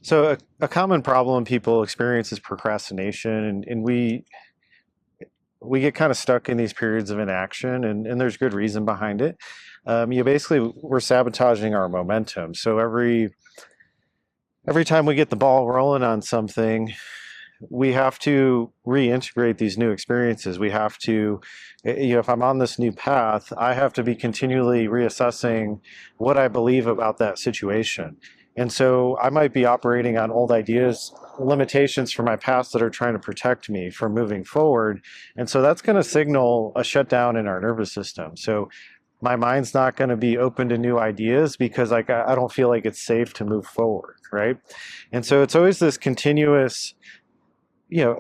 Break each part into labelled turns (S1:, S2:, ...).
S1: So a common problem people experience is procrastination, and we get kind of stuck in these periods of inaction, and there's good reason behind it. Basically we're sabotaging our momentum. So every time we get the ball rolling on something, we have to reintegrate these new experiences. We have to, if I'm on this new path, I have to be continually reassessing what I believe about that situation. And so I might be operating on old ideas, limitations from my past that are trying to protect me from moving forward. And so that's going to signal a shutdown in our nervous system. So my mind's not going to be open to new ideas because I don't feel like it's safe to move forward, right? And so it's always this continuous,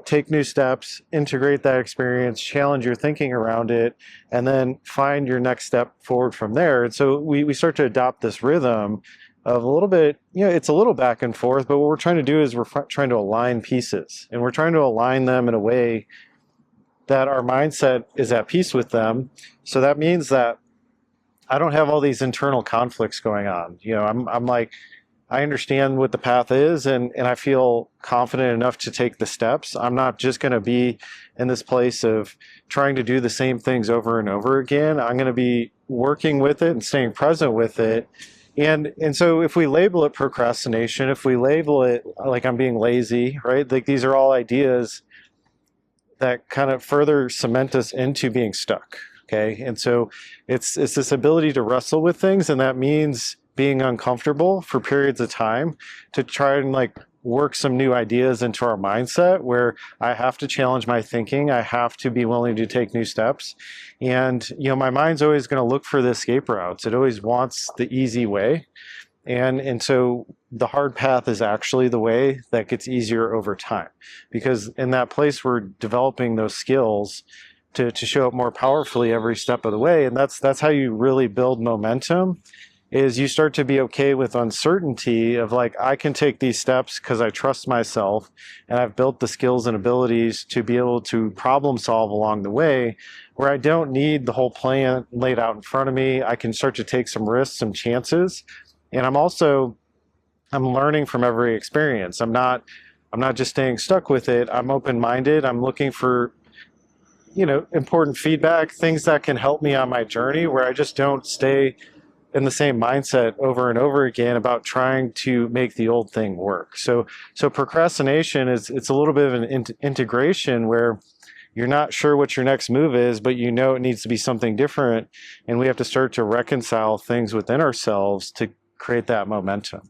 S1: take new steps, integrate that experience, challenge your thinking around it, and then find your next step forward from there. And so we start to adopt this rhythm of a little bit, it's a little back and forth, but what we're trying to do is we're trying to align pieces, and we're trying to align them in a way that our mindset is at peace with them. So that means that I don't have all these internal conflicts going on. I'm like, I understand what the path is, and I feel confident enough to take the steps. I'm not just going to be in this place of trying to do the same things over and over again. I'm going to be working with it and staying present with it. And so if we label it procrastination, if we label it like I'm being lazy, right? Like these are all ideas that kind of further cement us into being stuck. Okay. And so it's this ability to wrestle with things, and that means being uncomfortable for periods of time to try and work some new ideas into our mindset where I have to challenge my thinking. I have to be willing to take new steps. And, my mind's always going to look for the escape routes. It always wants the easy way. And so the hard path is actually the way that gets easier over time, because in that place, we're developing those skills to show up more powerfully every step of the way. And that's how you really build momentum, is you start to be okay with uncertainty of I can take these steps because I trust myself and I've built the skills and abilities to be able to problem solve along the way, where I don't need the whole plan laid out in front of me. I can start to take some risks, some chances. And I'm learning from every experience. I'm not just staying stuck with it. I'm open-minded. I'm looking for important feedback, things that can help me on my journey, where I just don't stay in the same mindset over and over again about trying to make the old thing work. So procrastination it's a little bit of an integration where you're not sure what your next move is, but it needs to be something different, and we have to start to reconcile things within ourselves to create that momentum.